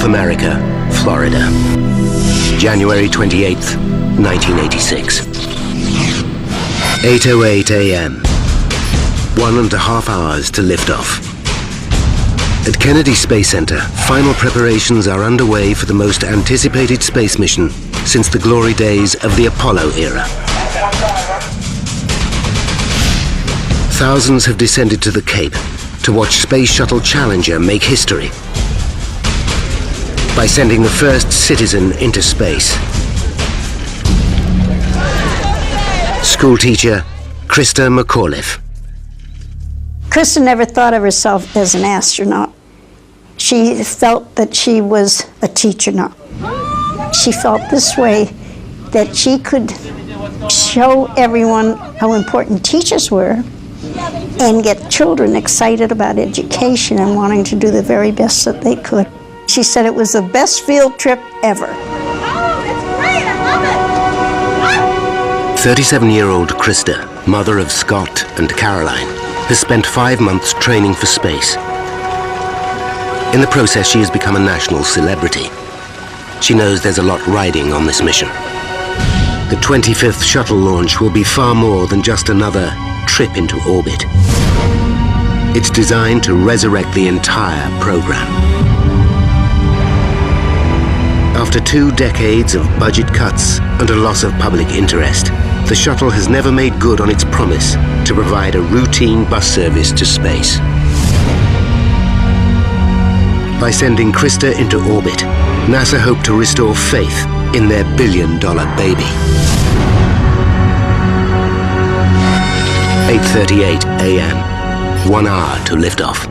North America, Florida. January 28th, 1986. 8:08 a.m. 1.5 hours to liftoff. At Kennedy Space Center, final preparations are underway for the most anticipated space mission since the glory days of the Apollo era. Thousands have descended to the Cape to watch Space Shuttle Challenger make history by sending the first citizen into space. Schoolteacher Krista McAuliffe. Krista never thought of herself as an astronaut. She felt that she was a teacher now. She felt this way, that she could show everyone how important teachers were and get children excited about education and wanting to do the very best that they could. She said it was the best field trip ever. Oh, it's great, I love it! 37-year-old Krista, mother of Scott and Caroline, has spent 5 months training for space. In the process, she has become a national celebrity. She knows there's a lot riding on this mission. The 25th shuttle launch will be far more than just another trip into orbit. It's designed to resurrect the entire program. After 2 decades of budget cuts and a loss of public interest, the shuttle has never made good on its promise to provide a routine bus service to space. By sending Krista into orbit, NASA hoped to restore faith in their billion-dollar baby. 8:38 a.m., 1 hour to liftoff.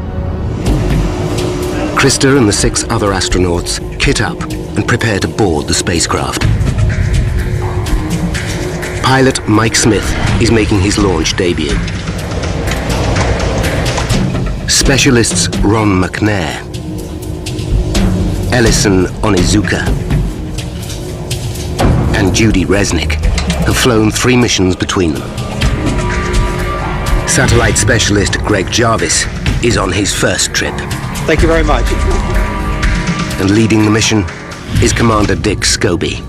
Krista and the 6 other astronauts kit up and prepare to board the spacecraft. Pilot Mike Smith is making his launch debut. Specialists Ron McNair, Ellison Onizuka, and Judy Resnick have flown 3 missions between them. Satellite specialist Greg Jarvis is on his first trip. Thank you very much. And leading the mission is Commander Dick Scobie.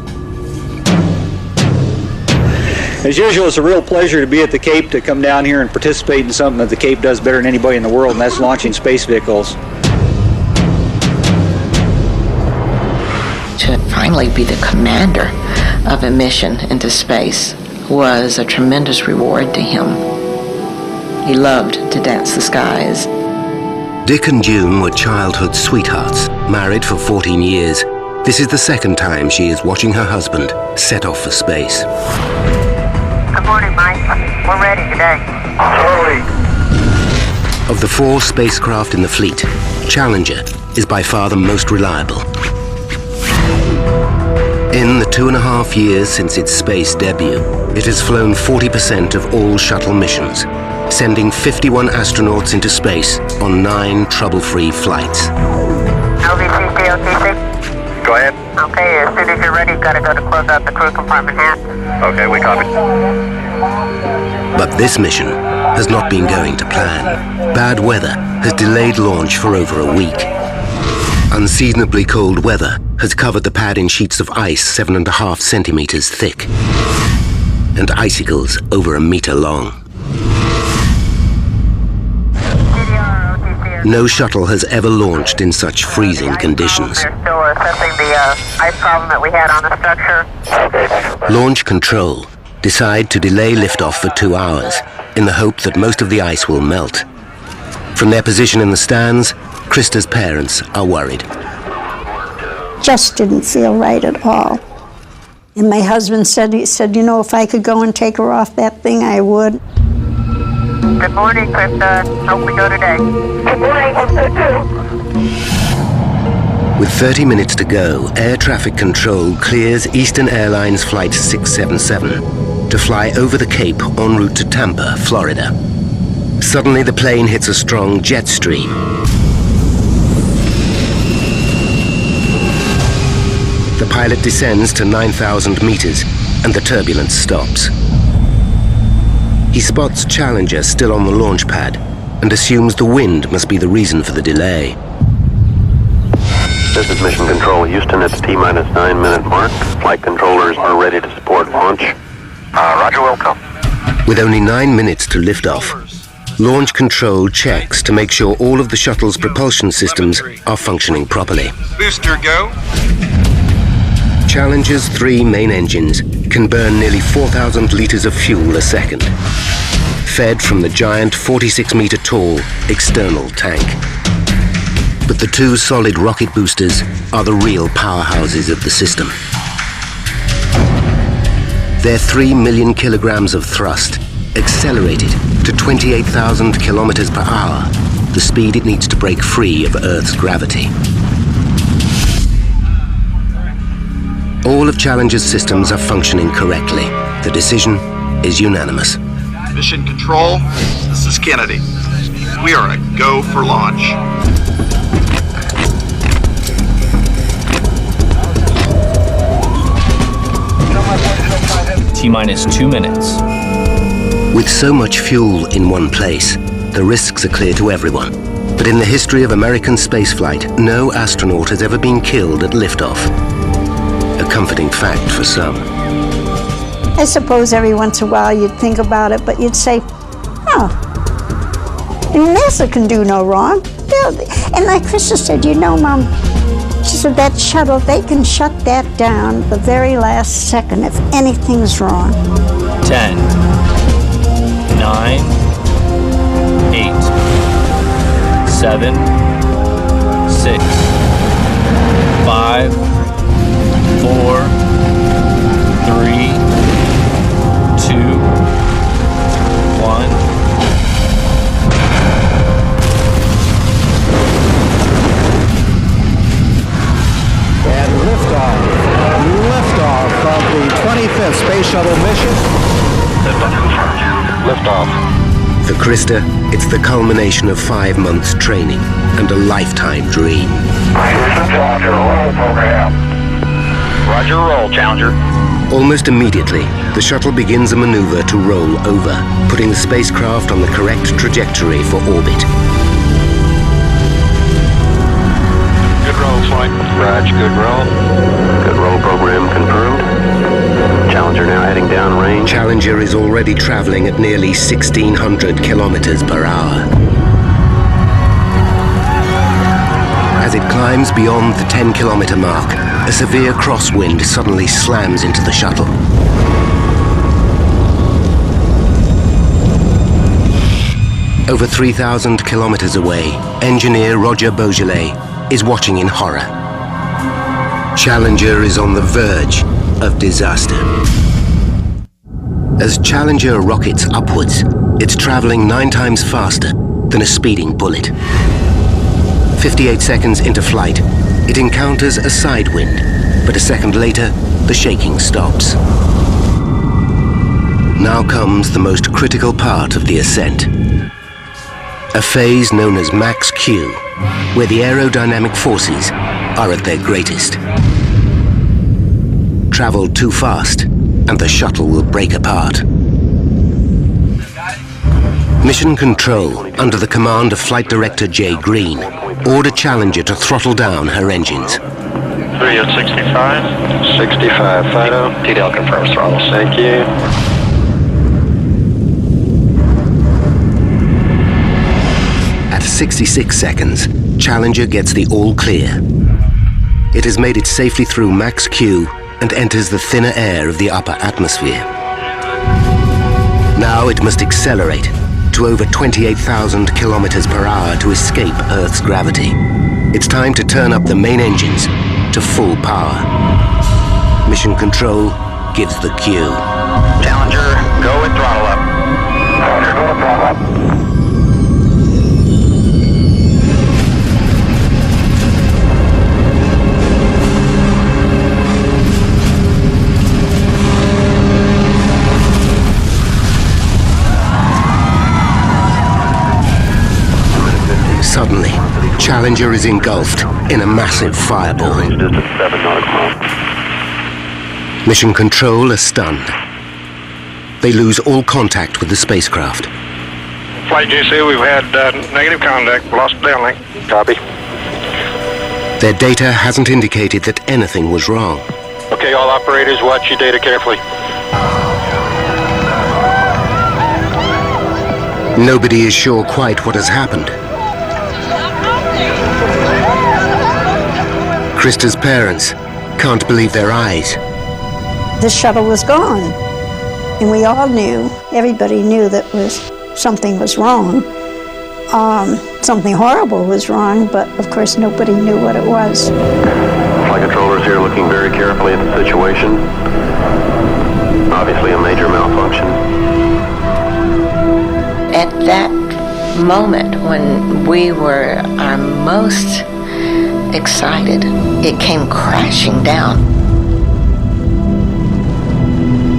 As usual, it's a real pleasure to be at the Cape, to come down here and participate in something that the Cape does better than anybody in the world, and that's launching space vehicles. To finally be the commander of a mission into space was a tremendous reward to him. He loved to dance the skies. Dick and June were childhood sweethearts, married for 14 years. This is the second time she is watching her husband set off for space. Good morning, Mike. We're ready today. Early. Of the 4 spacecraft in the fleet, Challenger is by far the most reliable. In the 2.5 years since its space debut, it has flown 40% of all shuttle missions, sending 51 astronauts into space on 9 trouble-free flights. LVC, DOTC. Go ahead. Okay, as soon as you're ready, you've got to go to close out the crew compartment hatch. Okay, we copy. But this mission has not been going to plan. Bad weather has delayed launch for over a week. Unseasonably cold weather has covered the pad in sheets of ice 7.5 centimeters thick, and icicles over 1 meter long. No shuttle has ever launched in such freezing conditions. They're still assessing the ice problem that we had on the structure. Launch control decide to delay liftoff for 2 hours in the hope that most of the ice will melt. From their position in the stands, Krista's parents are worried. Just didn't feel right at all. And my husband said, he said, you know, if I could go and take her off that thing, I would. Good morning, Krista. Hope we go today. Good morning, hope so too. With 30 minutes to go, air traffic control clears Eastern Airlines Flight 677 to fly over the Cape en route to Tampa, Florida. Suddenly, the plane hits a strong jet stream. The pilot descends to 9,000 meters, and the turbulence stops. He spots Challenger still on the launch pad and assumes the wind must be the reason for the delay. This is Mission Control Houston at the T-minus 9-minute mark. Flight controllers are ready to support launch. Roger, welcome. With only 9 minutes to lift off, Launch Control checks to make sure all of the shuttle's propulsion systems are functioning properly. Booster go. Challenger's 3 main engines can burn nearly 4,000 litres of fuel a second, fed from the giant 46-metre-tall external tank. But the 2 solid rocket boosters are the real powerhouses of the system. Their 3 million kilograms of thrust accelerated to 28,000 kilometers per hour, the speed it needs to break free of Earth's gravity. All of Challenger's systems are functioning correctly. The decision is unanimous. Mission Control, this is Kennedy. We are a go for launch. T-minus 2 minutes. With so much fuel in one place, the risks are clear to everyone. But in the history of American spaceflight, no astronaut has ever been killed at liftoff. A comforting fact for some. I suppose every once in a while you'd think about it, but you'd say, oh, NASA can do no wrong. And like Krista said, you know, Mom, she said that shuttle, they can shut that down the very last second if anything's wrong. 10, 9, 8, 7, 6, 5, 4, 3, 2, 1. And liftoff of the 25th Space Shuttle mission. Liftoff. For Krista, it's the culmination of 5 months training and a lifetime dream. Challenger, roll program. Roger, roll, Challenger. Almost immediately, the shuttle begins a maneuver to roll over, putting the spacecraft on the correct trajectory for orbit. Good roll, flight. Raj, good roll. Good roll program confirmed. Challenger now heading downrange. Challenger is already traveling at nearly 1,600 kilometers per hour. As it climbs beyond the 10-kilometer mark, a severe crosswind suddenly slams into the shuttle. Over 3,000 kilometers away, engineer Roger Beaujolais is watching in horror. Challenger is on the verge of disaster. As Challenger rockets upwards, it's traveling 9 times faster than a speeding bullet. 58 seconds into flight, it encounters a side wind, but a second later, the shaking stops. Now comes the most critical part of the ascent. A phase known as max Q, where the aerodynamic forces are at their greatest. Travel too fast, and the shuttle will break apart. Mission Control, under the command of Flight Director Jay Green, order Challenger to throttle down her engines. 3 at 65. 65, Fido. TDL confirms throttle. Thank you. At 66 seconds, Challenger gets the all clear. It has made it safely through max Q and enters the thinner air of the upper atmosphere. Now it must accelerate to over 28,000 kilometers per hour to escape Earth's gravity. It's time to turn up the main engines to full power. Mission Control gives the cue. Challenger, go with throttle up. Challenger, go with throttle up. Suddenly, Challenger is engulfed in a massive fireball. Mission Control are stunned. They lose all contact with the spacecraft. Flight GC, we've had negative contact, lost downlink. Copy. Their data hasn't indicated that anything was wrong. Okay, all operators, watch your data carefully. Nobody is sure quite what has happened. Krista's parents can't believe their eyes. The shuttle was gone, and we all knew, everybody knew that something was wrong. Something horrible was wrong, but of course nobody knew what it was. Flight controllers here looking very carefully at the situation. Obviously a major malfunction. At that moment when we were our most excited, it came crashing down.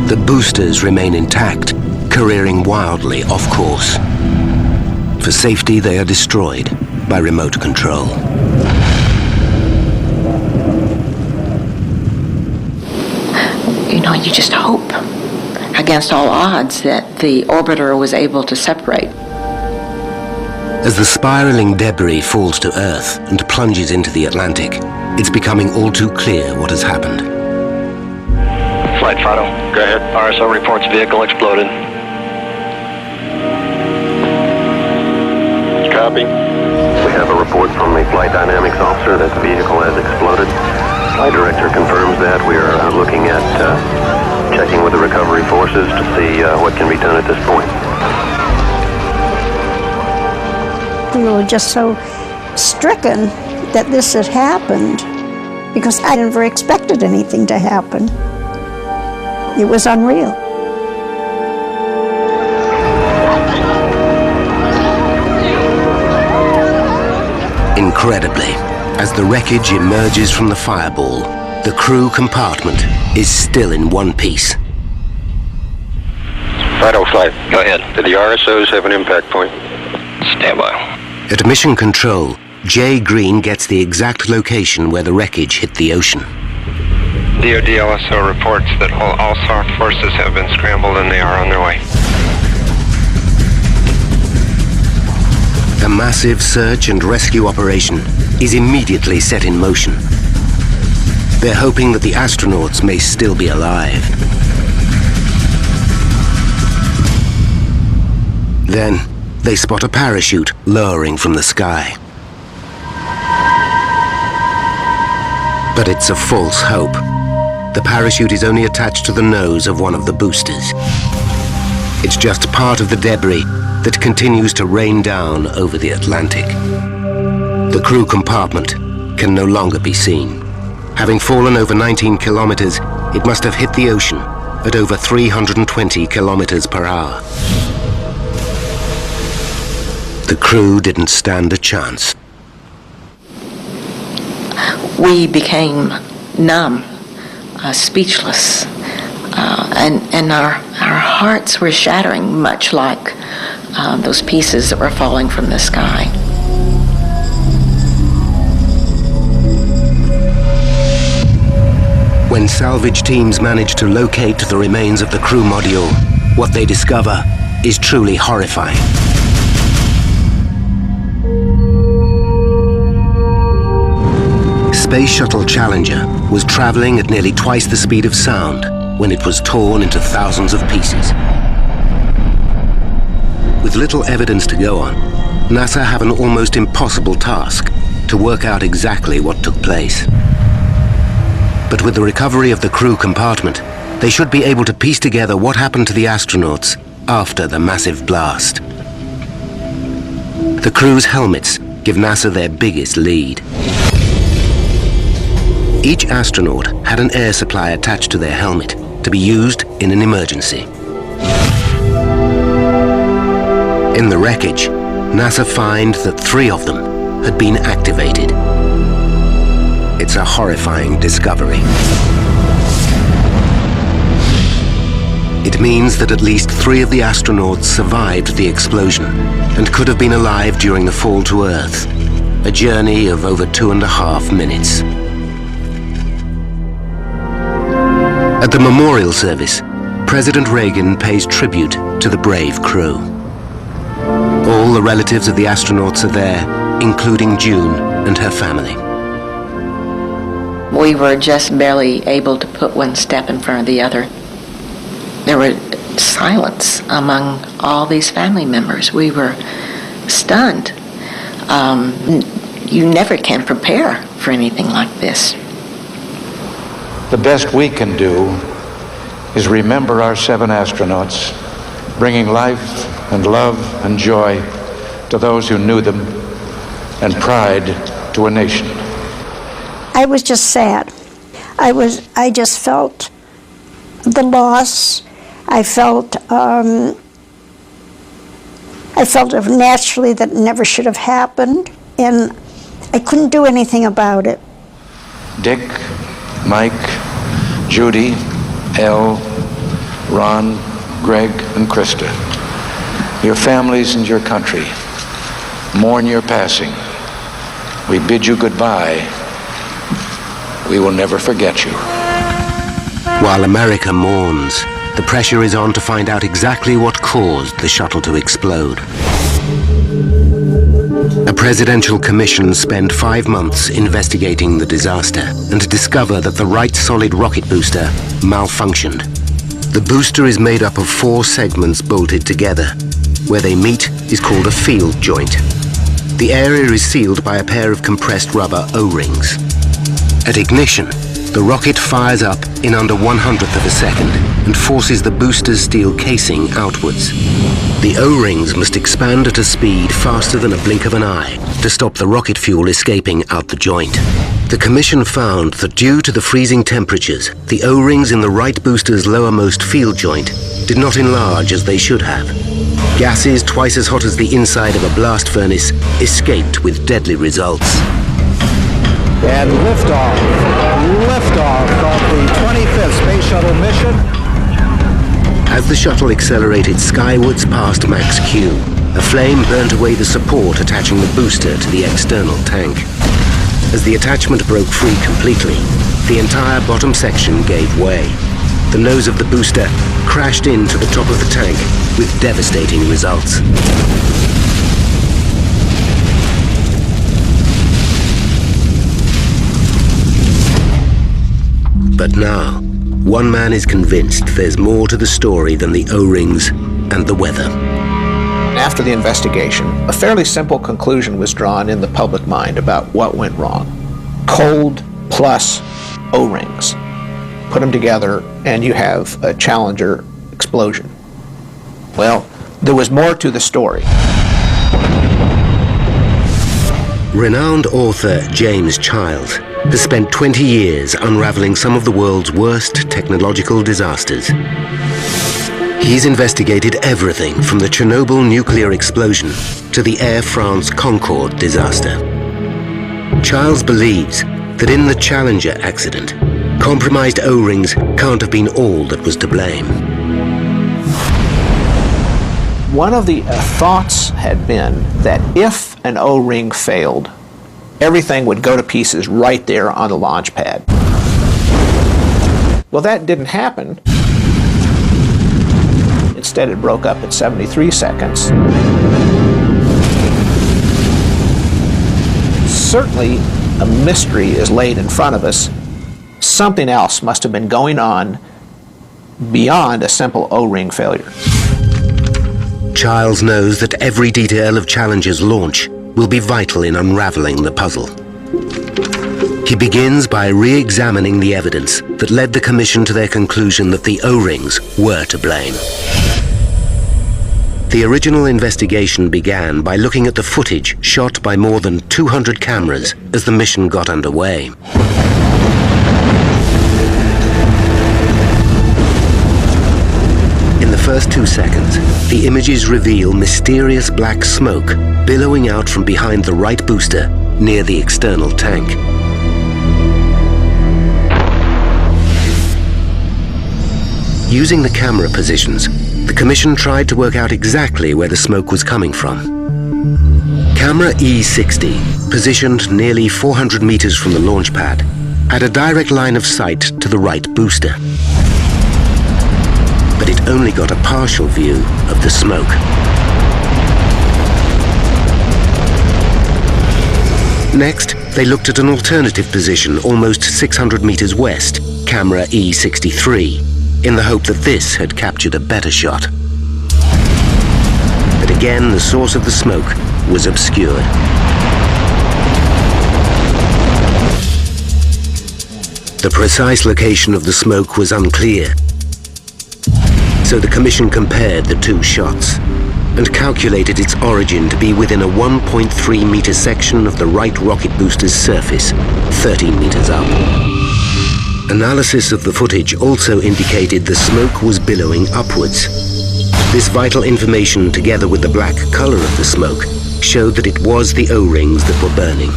The boosters remain intact, careering wildly off course. For safety, they are destroyed by remote control. You know, you just hope against all odds that the orbiter was able to separate. As the spiraling debris falls to Earth and plunges into the Atlantic, it's becoming all too clear what has happened. Flight Fido, go ahead. RSO reports vehicle exploded. Copy. We have a report from the flight dynamics officer that the vehicle has exploded. Flight director confirms that. We are looking at checking with the recovery forces to see what can be done at this point. We were just so stricken that this had happened because I never expected anything to happen. It was unreal. Incredibly, as the wreckage emerges from the fireball, the crew compartment is still in one piece. Fido Flight, go ahead. Do the RSOs have an impact point? Stand by. At mission control, Jay Green gets the exact location where the wreckage hit the ocean. DoD also reports that all SOC forces have been scrambled and they are on their way. A massive search and rescue operation is immediately set in motion. They're hoping that the astronauts may still be alive. Then, they spot a parachute lowering from the sky. But it's a false hope. The parachute is only attached to the nose of one of the boosters. It's just part of the debris that continues to rain down over the Atlantic. The crew compartment can no longer be seen. Having fallen over 19 kilometers, it must have hit the ocean at over 320 kilometers per hour. The crew didn't stand a chance. We became numb, speechless, and our hearts were shattering, much like those pieces that were falling from the sky. When salvage teams manage to locate the remains of the crew module, what they discover is truly horrifying. Space Shuttle Challenger was traveling at nearly twice the speed of sound when it was torn into thousands of pieces. With little evidence to go on, NASA have an almost impossible task to work out exactly what took place. But with the recovery of the crew compartment, they should be able to piece together what happened to the astronauts after the massive blast. The crew's helmets give NASA their biggest lead. Each astronaut had an air supply attached to their helmet to be used in an emergency. In the wreckage, NASA find that 3 of them had been activated. It's a horrifying discovery. It means that at least 3 of the astronauts survived the explosion and could have been alive during the fall to Earth, a journey of over 2.5 minutes. At the memorial service, President Reagan pays tribute to the brave crew. All the relatives of the astronauts are there, including June and her family. We were just barely able to put one step in front of the other. There was silence among all these family members. We were stunned. You never can prepare for anything like this. The best we can do is remember our 7 astronauts, bringing life and love and joy to those who knew them, and pride to a nation. I was just sad. I just felt the loss. I felt naturally that it never should have happened, and I couldn't do anything about it. Dick, Mike, Judy, Elle, Ron, Greg, and Krista, your families and your country mourn your passing. We bid you goodbye. We will never forget you. While America mourns, the pressure is on to find out exactly what caused the shuttle to explode. A presidential commission spent 5 months investigating the disaster and discover that the right solid rocket booster malfunctioned. The booster is made up of 4 segments bolted together. Where they meet is called a field joint. The area is sealed by a pair of compressed rubber O-rings. At ignition, the rocket fires up in under 1/100th of a second and forces the booster's steel casing outwards. The O-rings must expand at a speed faster than a blink of an eye to stop the rocket fuel escaping out the joint. The commission found that due to the freezing temperatures, the O-rings in the right booster's lowermost field joint did not enlarge as they should have. Gases twice as hot as the inside of a blast furnace escaped with deadly results. And liftoff of the 25th Space Shuttle mission. As the shuttle accelerated skywards past Max Q, a flame burnt away the support attaching the booster to the external tank. As the attachment broke free completely, the entire bottom section gave way. The nose of the booster crashed into the top of the tank with devastating results. But now, one man is convinced there's more to the story than the O-rings and the weather. After the investigation, a fairly simple conclusion was drawn in the public mind about what went wrong. Cold plus O-rings. Put them together and you have a Challenger explosion. Well, there was more to the story. Renowned author James Childs has spent 20 years unraveling some of the world's worst technological disasters. He's investigated everything from the Chernobyl nuclear explosion to the Air France Concorde disaster. Childs believes that in the Challenger accident, compromised O-rings can't have been all that was to blame. One of the thoughts had been that if an O-ring failed, everything would go to pieces right there on the launch pad. Well, that didn't happen. Instead, it broke up at 73 seconds. Certainly, a mystery is laid in front of us. Something else must have been going on beyond a simple O-ring failure. Childs knows that every detail of Challenger's launch will be vital in unraveling the puzzle. He begins by re-examining the evidence that led the commission to their conclusion that the O-rings were to blame. The original investigation began by looking at the footage shot by more than 200 cameras as the mission got underway. In the first 2 seconds, the images reveal mysterious black smoke billowing out from behind the right booster near the external tank. Using the camera positions, the commission tried to work out exactly where the smoke was coming from. Camera E60, positioned nearly 400 meters from the launch pad, had a direct line of sight to the right booster. But it only got a partial view of the smoke. Next, they looked at an alternative position almost 600 meters west, camera E63, in the hope that this had captured a better shot. But again, the source of the smoke was obscured. The precise location of the smoke was unclear, so the Commission compared the two shots and calculated its origin to be within a 1.3 meter section of the right rocket booster's surface, 13 meters up. Analysis of the footage also indicated the smoke was billowing upwards. This vital information, together with the black color of the smoke, showed that it was the O-rings that were burning.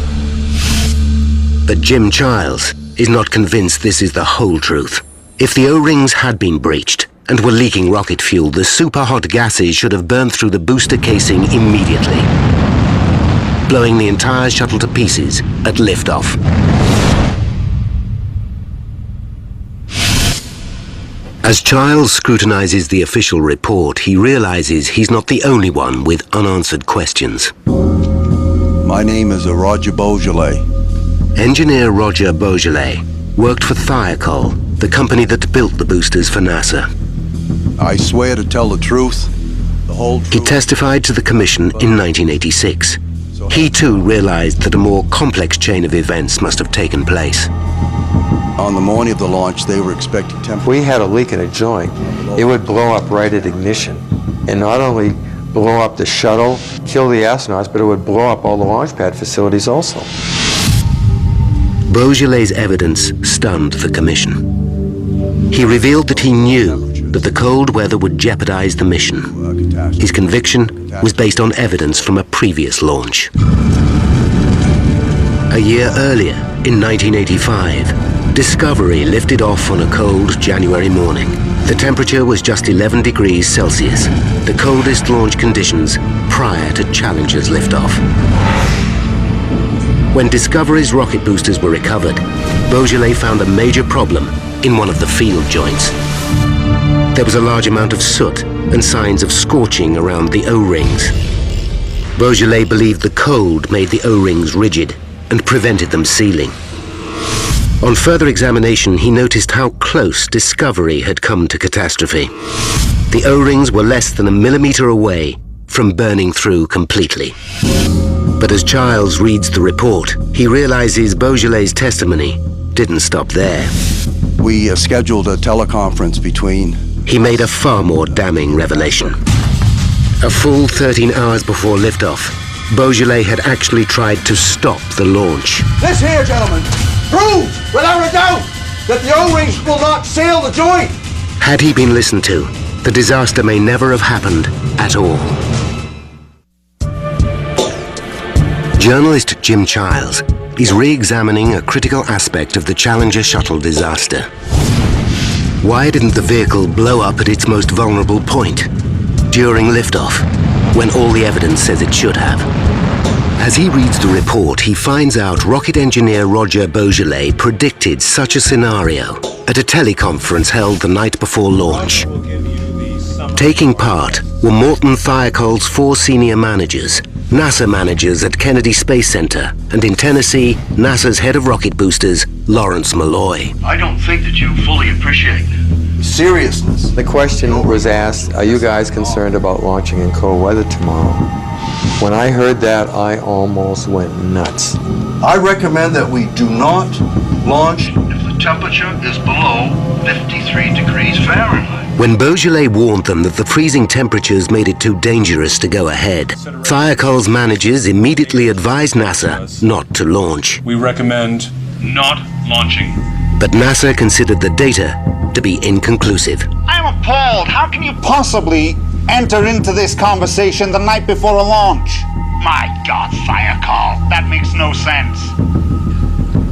But Jim Childs is not convinced this is the whole truth. If the O-rings had been breached and were leaking rocket fuel, the super-hot gases should have burned through the booster casing immediately, blowing the entire shuttle to pieces at liftoff. As Childs scrutinizes the official report, he realizes he's not the only one with unanswered questions. My name is Roger Beaujolais. Engineer Roger Beaujolais worked for Thiokol, the company that built the boosters for NASA. I swear to tell the truth, the whole truth. He testified to the Commission in 1986. He too realized that a more complex chain of events must have taken place. On the morning of the launch, they were expecting temperature. If we had a leak in a joint, it would blow up right at ignition. And not only blow up the shuttle, kill the astronauts, but it would blow up all the launch pad facilities also. Beaujolais' evidence stunned the Commission. He revealed that he knew that the cold weather would jeopardize the mission. His conviction was based on evidence from a previous launch. A year earlier, in 1985, Discovery lifted off on a cold January morning. The temperature was just 11 degrees Celsius, the coldest launch conditions prior to Challenger's liftoff. When Discovery's rocket boosters were recovered, Beaujolais found a major problem in one of the field joints. There was a large amount of soot and signs of scorching around the O-rings. Beaujolais believed the cold made the O-rings rigid and prevented them sealing. On further examination, he noticed how close Discovery had come to catastrophe. The O-rings were less than a millimeter away from burning through completely. But as Childs reads the report, he realizes Beaujolais' testimony didn't stop there. We scheduled a teleconference between... He made a far more damning revelation. A full 13 hours before liftoff, Beaujolais had actually tried to stop the launch. This here, gentlemen, proves without a doubt that the O-rings will not seal the joint. Had he been listened to, the disaster may never have happened at all. Journalist Jim Childs is re-examining a critical aspect of the Challenger shuttle disaster. Why didn't the vehicle blow up at its most vulnerable point, during liftoff, when all the evidence says it should have? As he reads the report, he finds out rocket engineer Roger Beaujolais predicted such a scenario at a teleconference held the night before launch. Taking part were Morton Thiokol's 4 senior managers, NASA managers at Kennedy Space Center, and in Tennessee, NASA's head of rocket boosters, Lawrence Malloy. I don't think that you fully appreciate seriousness. The question was asked, are you guys concerned about launching in cold weather tomorrow? When I heard that, I almost went nuts. I recommend that we do not launch if the temperature is below 53 degrees Fahrenheit. When Beaujolais warned them that the freezing temperatures made it too dangerous to go ahead, Thiokol's managers immediately advised NASA not to launch. We recommend not launching. But NASA considered the data to be inconclusive. I'm appalled. How can you possibly enter into this conversation the night before a launch? My God, Thiokol, that makes no sense.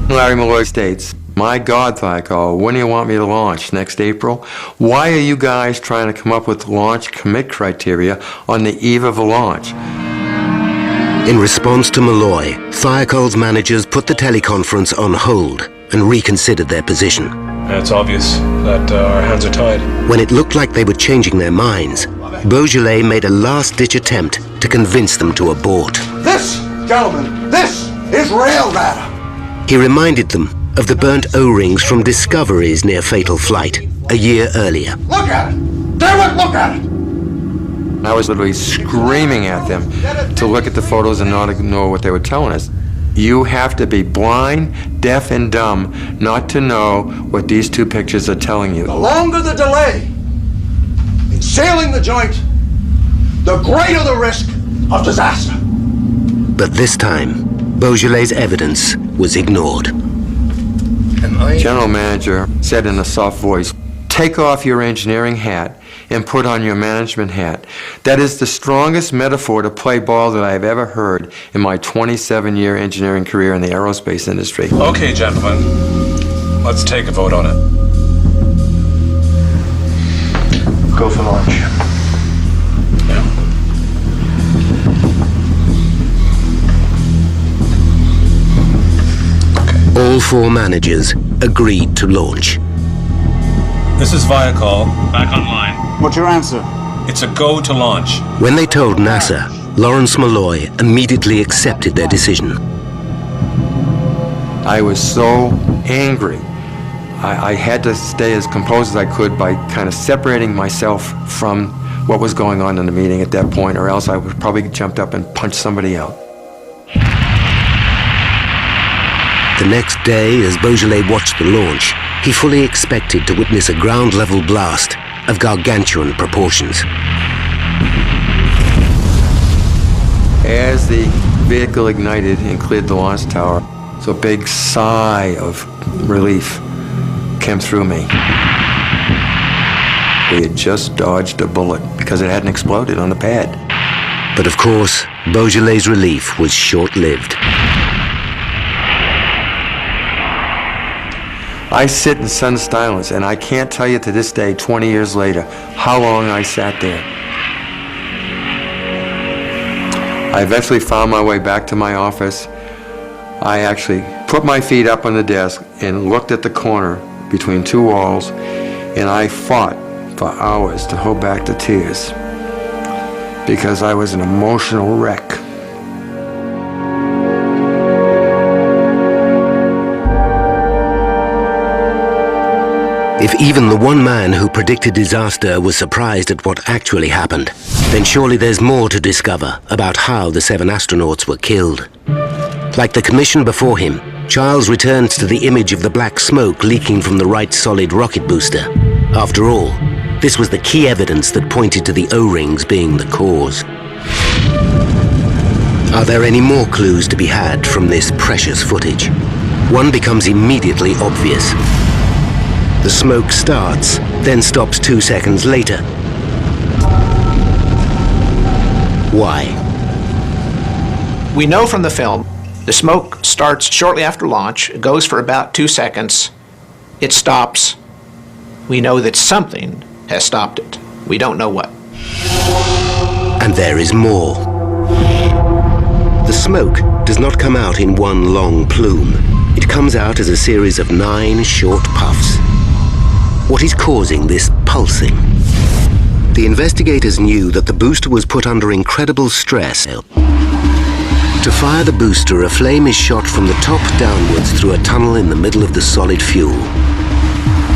Larry Malloy states, my God, Thiokol, when do you want me to launch? Next April? Why are you guys trying to come up with launch commit criteria on the eve of a launch? In response to Malloy, Thiokol's managers put the teleconference on hold and reconsidered their position. It's obvious that our hands are tied. When it looked like they were changing their minds, Beaujolais made a last-ditch attempt to convince them to abort. This, gentlemen, this is real data. He reminded them of the burnt O-rings from Discovery's near-fatal flight a year earlier. Look at it! Damn it, look at it! I was literally screaming at them to look at the photos and not ignore what they were telling us. You have to be blind, deaf, and dumb not to know what these two pictures are telling you. The longer the delay in sailing the joint, the greater the risk of disaster. But this time, Beaujolais' evidence was ignored. General manager said in a soft voice, "Take off your engineering hat and put on your management hat." That is the strongest metaphor to play ball that I've ever heard in my 27-year engineering career in the aerospace industry. Okay, gentlemen, let's take a vote on it. Go for launch. All four managers agreed to launch. This is Viacall. Back online. What's your answer? It's a go to launch. When they told NASA, Lawrence Malloy immediately accepted their decision. I was so angry. I had to stay as composed as I could by kind of separating myself from what was going on in the meeting at that point, or else I would probably jumped up and punched somebody out. The next day, as Beaujolais watched the launch, he fully expected to witness a ground-level blast of gargantuan proportions. As the vehicle ignited and cleared the launch tower, so a big sigh of relief came through me. We had just dodged a bullet because it hadn't exploded on the pad. But of course, Beaujolais' relief was short-lived. I sit in stunned silence, and I can't tell you to this day, 20 years later, how long I sat there. I eventually found my way back to my office. I actually put my feet up on the desk and looked at the corner between two walls, and I fought for hours to hold back the tears because I was an emotional wreck. If even the one man who predicted disaster was surprised at what actually happened, then surely there's more to discover about how the 7 astronauts were killed. Like the commission before him, Charles returns to the image of the black smoke leaking from the right solid rocket booster. After all, this was the key evidence that pointed to the O-rings being the cause. Are there any more clues to be had from this precious footage? One becomes immediately obvious. The smoke starts, then stops 2 seconds later. Why? We know from the film, the smoke starts shortly after launch, it goes for about 2 seconds, it stops. We know that something has stopped it. We don't know what. And there is more. The smoke does not come out in one long plume. It comes out as a series of 9 short puffs. What is causing this pulsing? The investigators knew that the booster was put under incredible stress. To fire the booster, a flame is shot from the top downwards through a tunnel in the middle of the solid fuel.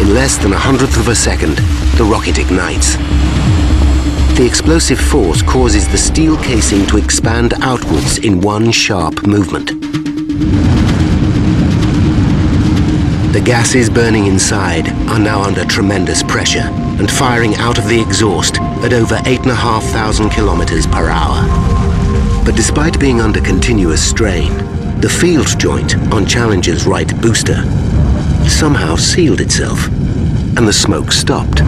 In less than 1/100th of a second, the rocket ignites. The explosive force causes the steel casing to expand outwards in one sharp movement. The gases burning inside are now under tremendous pressure and firing out of the exhaust at over 8,500 kilometers per hour. But despite being under continuous strain, the field joint on Challenger's right booster somehow sealed itself, and the smoke stopped.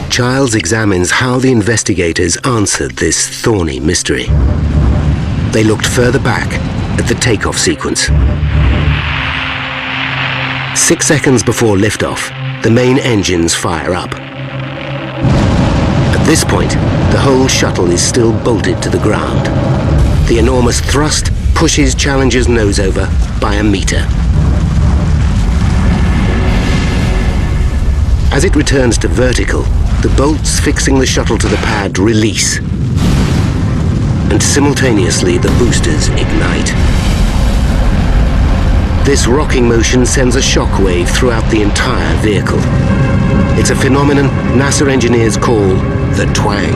Childs examines how the investigators answered this thorny mystery. They looked further back at the takeoff sequence. 6 seconds before liftoff, the main engines fire up. At this point, the whole shuttle is still bolted to the ground. The enormous thrust pushes Challenger's nose over by a meter. As it returns to vertical, the bolts fixing the shuttle to the pad release, and simultaneously the boosters ignite. This rocking motion sends a shockwave throughout the entire vehicle. It's a phenomenon NASA engineers call the twang.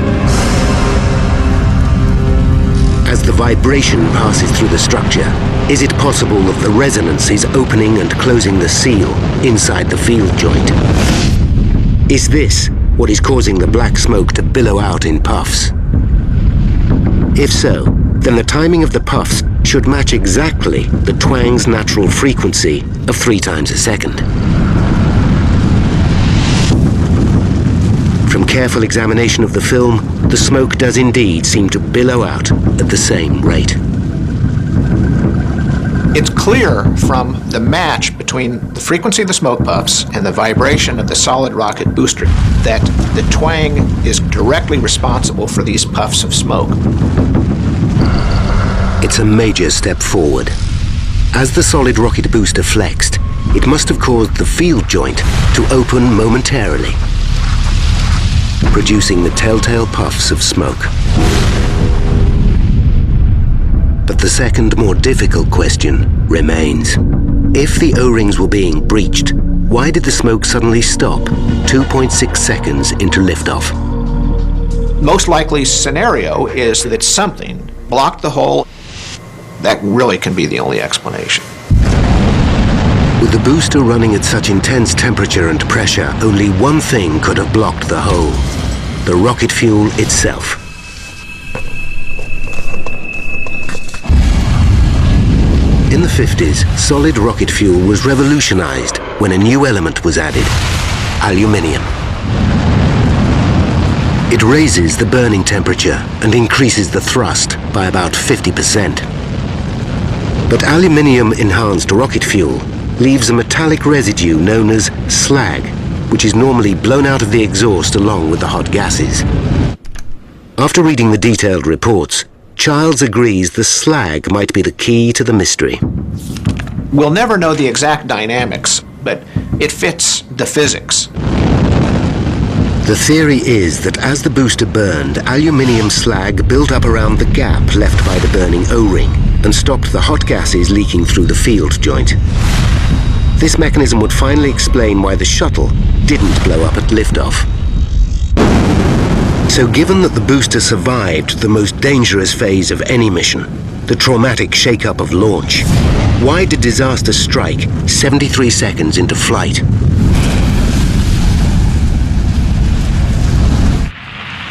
As the vibration passes through the structure, is it possible that the resonance is opening and closing the seal inside the field joint? Is this what is causing the black smoke to billow out in puffs? If so, then the timing of the puffs should match exactly the twang's natural frequency of 3 times a second. From careful examination of the film, the smoke does indeed seem to billow out at the same rate. It's clear from the match between the frequency of the smoke puffs and the vibration of the solid rocket booster that the twang is directly responsible for these puffs of smoke. It's a major step forward. As the solid rocket booster flexed, it must have caused the field joint to open momentarily, producing the telltale puffs of smoke. But the second, more difficult question remains. If the O-rings were being breached, why did the smoke suddenly stop 2.6 seconds into liftoff? Most likely scenario is that something blocked the hole. That really can be the only explanation. With the booster running at such intense temperature and pressure, only one thing could have blocked the hole: the rocket fuel itself. In the 50s, solid rocket fuel was revolutionized when a new element was added: aluminium. It raises the burning temperature and increases the thrust by about 50%. But aluminium-enhanced rocket fuel leaves a metallic residue known as slag, which is normally blown out of the exhaust along with the hot gases. After reading the detailed reports, Childs agrees the slag might be the key to the mystery. We'll never know the exact dynamics, but it fits the physics. The theory is that as the booster burned, aluminium slag built up around the gap left by the burning O-ring and stopped the hot gases leaking through the field joint. This mechanism would finally explain why the shuttle didn't blow up at liftoff. So given that the booster survived the most dangerous phase of any mission, the traumatic shake-up of launch, why did disaster strike 73 seconds into flight?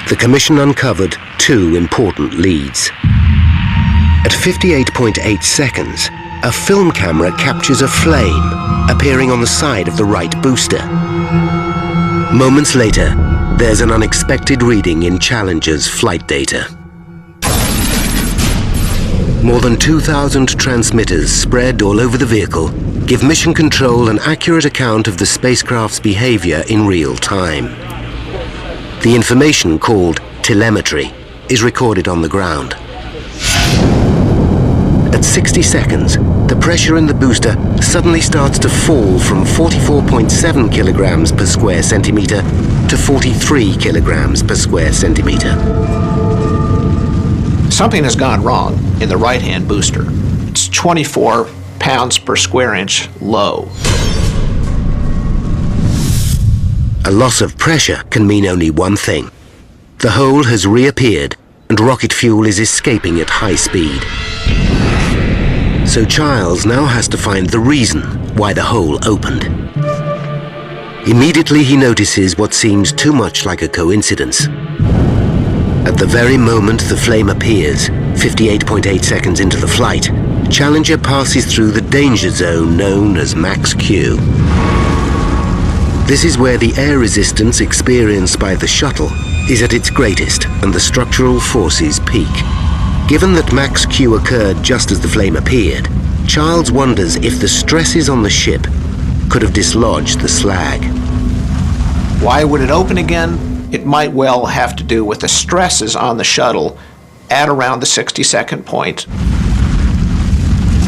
The Commission uncovered 2 important leads. At 58.8 seconds, a film camera captures a flame appearing on the side of the right booster. Moments later, there's an unexpected reading in Challenger's flight data. More than 2,000 transmitters spread all over the vehicle give mission control an accurate account of the spacecraft's behavior in real time. The information, called telemetry, is recorded on the ground. At 60 seconds, the pressure in the booster suddenly starts to fall from 44.7 kilograms per square centimeter to 43 kilograms per square centimeter. Something has gone wrong in the right-hand booster. It's 24 pounds per square inch low. A loss of pressure can mean only one thing. The hole has reappeared and rocket fuel is escaping at high speed. So Childs now has to find the reason why the hole opened. Immediately he notices what seems too much like a coincidence. At the very moment the flame appears, 58.8 seconds into the flight, Challenger passes through the danger zone known as Max Q. This is where the air resistance experienced by the shuttle is at its greatest and the structural forces peak. Given that Max Q occurred just as the flame appeared, Childs wonders if the stresses on the ship could have dislodged the slag. Why would it open again? It might well have to do with the stresses on the shuttle at around the 60-second point.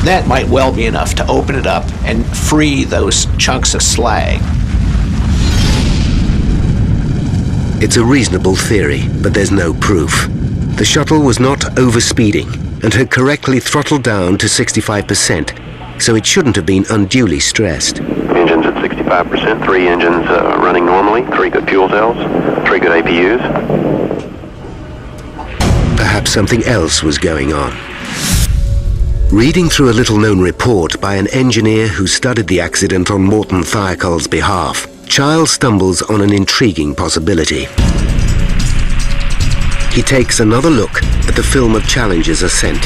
That might well be enough to open it up and free those chunks of slag. It's a reasonable theory, but there's no proof. The shuttle was not overspeeding and had correctly throttled down to 65%, so it shouldn't have been unduly stressed. Engines at 65%, 3 engines running normally, 3 good fuel cells, 3 good APUs. Perhaps something else was going on. Reading through a little-known report by an engineer who studied the accident on Morten Thiokol's behalf, Child stumbles on an intriguing possibility. He takes another look at the film of Challenger's ascent.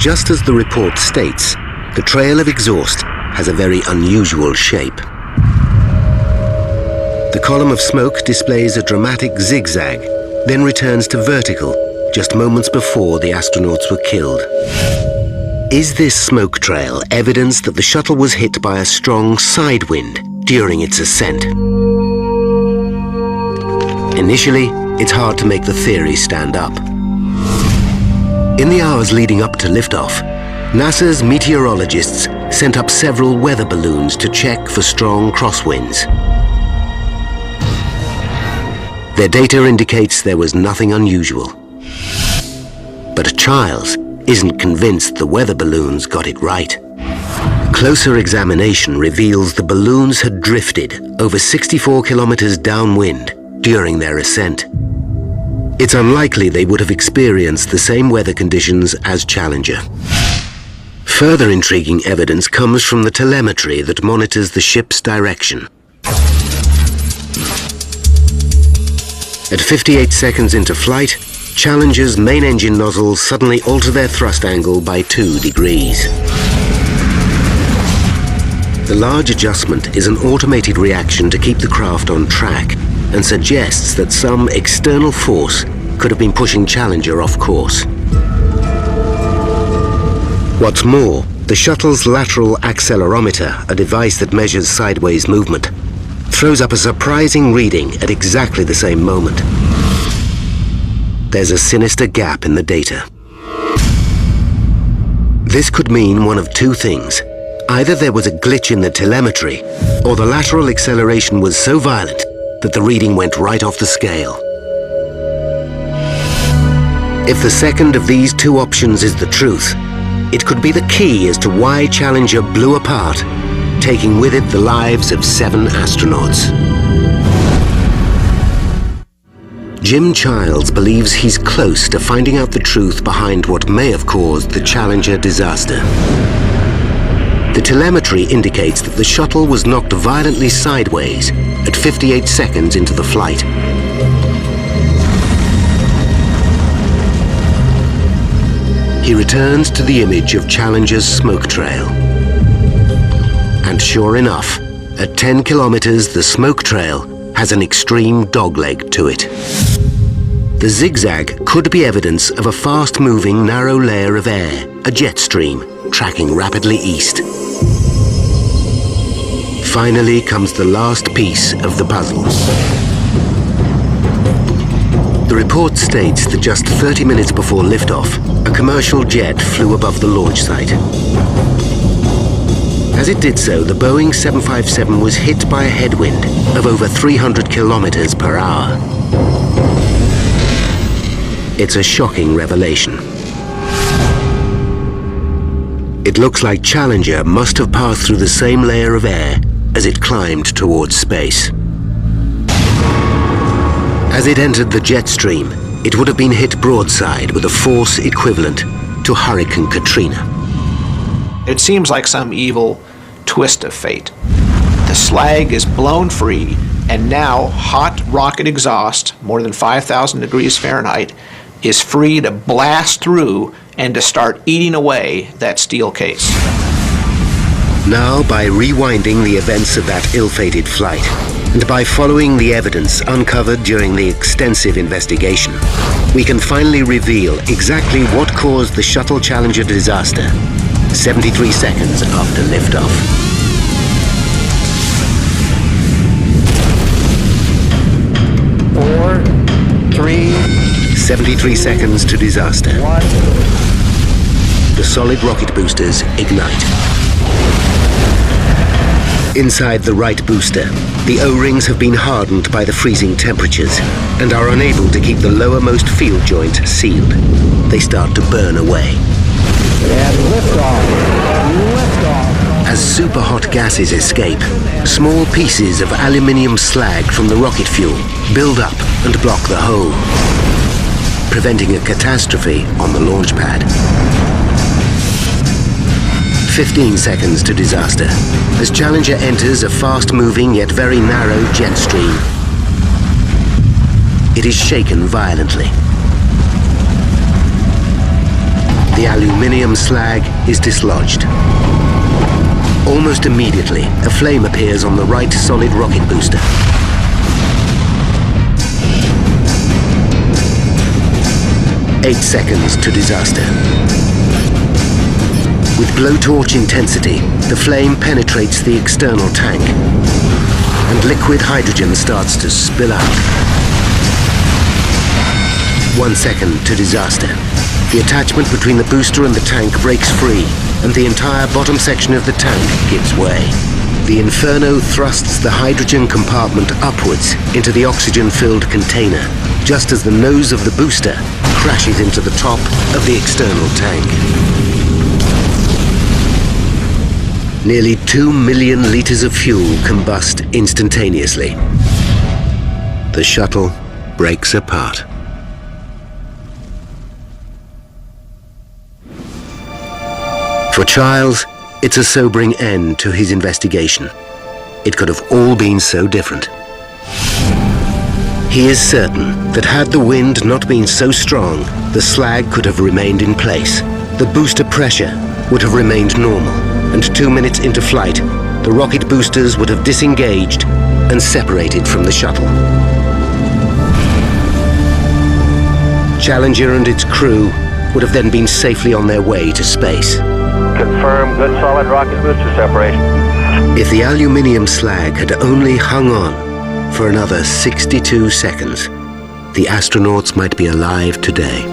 Just as the report states, the trail of exhaust has a very unusual shape. The column of smoke displays a dramatic zigzag, then returns to vertical just moments before the astronauts were killed. Is this smoke trail evidence that the shuttle was hit by a strong side wind during its ascent? Initially, it's hard to make the theory stand up. In the hours leading up to liftoff, NASA's meteorologists sent up several weather balloons to check for strong crosswinds. Their data indicates there was nothing unusual. But Childs isn't convinced the weather balloons got it right. Closer examination reveals the balloons had drifted over 64 kilometers downwind during their ascent. It's unlikely they would have experienced the same weather conditions as Challenger. Further intriguing evidence comes from the telemetry that monitors the ship's direction. At 58 seconds into flight, Challenger's main engine nozzles suddenly alter their thrust angle by 2 degrees. The large adjustment is an automated reaction to keep the craft on track and suggests that some external force could have been pushing Challenger off course. What's more, the shuttle's lateral accelerometer, a device that measures sideways movement, throws up a surprising reading at exactly the same moment. There's a sinister gap in the data. This could mean one of 2 things. Either there was a glitch in the telemetry, or the lateral acceleration was so violent that the reading went right off the scale. If the second of these 2 options is the truth, it could be the key as to why Challenger blew apart, taking with it the lives of 7 astronauts. Jim Childs believes he's close to finding out the truth behind what may have caused the Challenger disaster. The telemetry indicates that the shuttle was knocked violently sideways at 58 seconds into the flight. He returns to the image of Challenger's smoke trail. And sure enough, at 10 kilometers, the smoke trail has an extreme dogleg to it. The zigzag could be evidence of a fast-moving narrow layer of air, a jet stream, tracking rapidly east. Finally comes the last piece of the puzzle. The report states that just 30 minutes before liftoff, a commercial jet flew above the launch site. As it did so, the Boeing 757 was hit by a headwind of over 300 kilometers per hour. It's a shocking revelation. It looks like Challenger must have passed through the same layer of air as it climbed towards space. As it entered the jet stream, it would have been hit broadside with a force equivalent to Hurricane Katrina. It seems like some evil twist of fate. The slag is blown free, and now hot rocket exhaust, more than 5,000 degrees Fahrenheit, is free to blast through and to start eating away that steel case. Now, by rewinding the events of that ill-fated flight, and by following the evidence uncovered during the extensive investigation, we can finally reveal exactly what caused the Shuttle Challenger disaster 73 seconds after liftoff. 4, 3, 73 seconds to disaster. 1. The solid rocket boosters ignite. Inside the right booster, the O-rings have been hardened by the freezing temperatures and are unable to keep the lowermost field joint sealed. They start to burn away. And liftoff. Liftoff. As super-hot gases escape, small pieces of aluminium slag from the rocket fuel build up and block the hole, preventing a catastrophe on the launch pad. 15 seconds to disaster as Challenger enters a fast-moving yet very narrow jet stream. It is shaken violently. The aluminium slag is dislodged. Almost immediately, a flame appears on the right solid rocket booster. Eight seconds to disaster. With blowtorch intensity, the flame penetrates the external tank, and liquid hydrogen starts to spill out. 1 second to disaster. The attachment between the booster and the tank breaks free, and the entire bottom section of the tank gives way. The Inferno thrusts the hydrogen compartment upwards into the oxygen-filled container, just as the nose of the booster crashes into the top of the external tank. Nearly 2 million liters of fuel combust instantaneously. The shuttle breaks apart. For Childs, it's a sobering end to his investigation. It could have all been so different. He is certain that had the wind not been so strong, the slag could have remained in place. The booster pressure would have remained normal, and 2 minutes into flight, the rocket boosters would have disengaged and separated from the shuttle. Challenger and its crew would have then been safely on their way to space. Confirm good solid rocket booster separation. If the aluminium slag had only hung on for another 62 seconds, the astronauts might be alive today.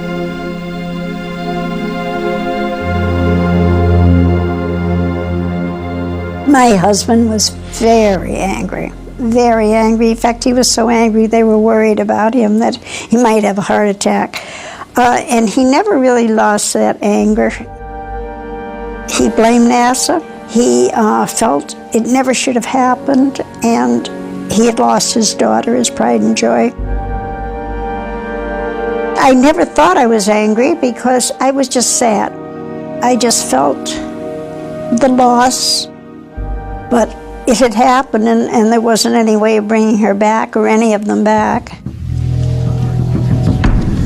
My husband was very angry, very angry. In fact, he was so angry they were worried about him that he might have a heart attack. And he never really lost that anger. He blamed NASA. He felt it never should have happened, and he had lost his daughter, his pride and joy. I never thought I was angry because I was just sad. I just felt the loss. But it had happened, and there wasn't any way of bringing her back or any of them back.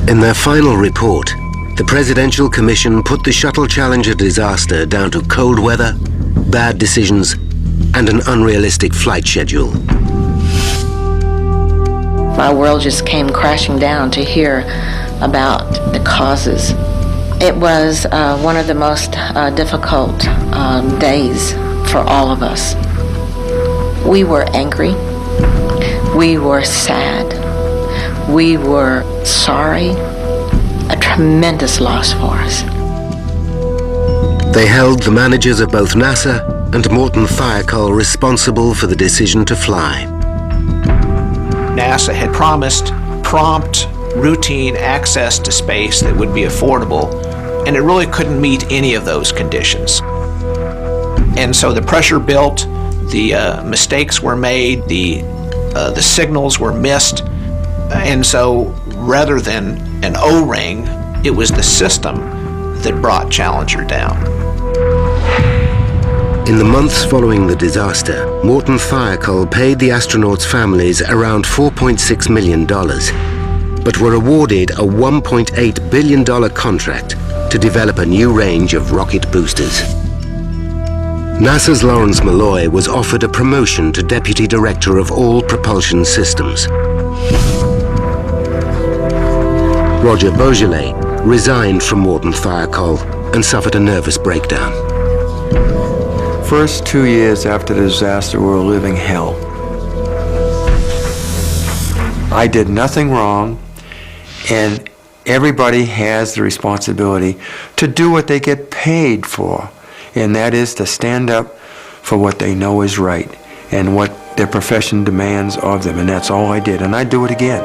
In their final report, the Presidential Commission put the Shuttle Challenger disaster down to cold weather, bad decisions, and an unrealistic flight schedule. My world just came crashing down to hear about the causes. It was one of the most difficult days for all of us. We were angry, we were sad, we were sorry, a tremendous loss for us. They held the managers of both NASA and Morton Thiokol responsible for the decision to fly. NASA had promised prompt, routine access to space that would be affordable, and it really couldn't meet any of those conditions. And so the pressure built, the mistakes were made, the signals were missed, and so rather than an O-ring, it was the system that brought Challenger down. In the months following the disaster, Morton Thiokol paid the astronauts' families around $4.6 million, but were awarded a $1.8 billion contract to develop a new range of rocket boosters. NASA's Lawrence Malloy was offered a promotion to Deputy Director of all propulsion systems. Roger Beaujolais resigned from Morton Thiokol and suffered a nervous breakdown. First 2 years after the disaster were a living hell. I did nothing wrong, and everybody has the responsibility to do what they get paid for, and that is to stand up for what they know is right. and what their profession demands of them, and that's all I did, and I'd do it again.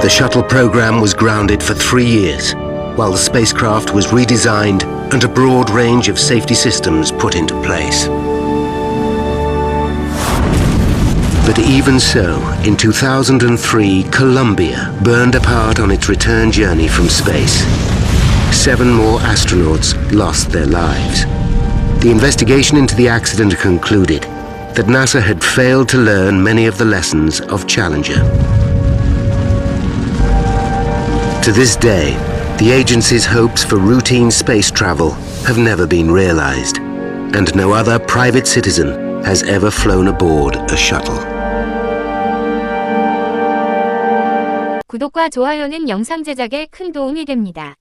The shuttle program was grounded for 3 years, while the spacecraft was redesigned and a broad range of safety systems put into place. But even so, in 2003, Columbia burned apart on its return journey from space. 7 more astronauts lost their lives. The investigation into the accident concluded that NASA had failed to learn many of the lessons of Challenger. To this day, the agency's hopes for routine space travel have never been realized, and no other private citizen has ever flown aboard a shuttle. 구독과 좋아요는 영상 제작에 큰 도움이 됩니다.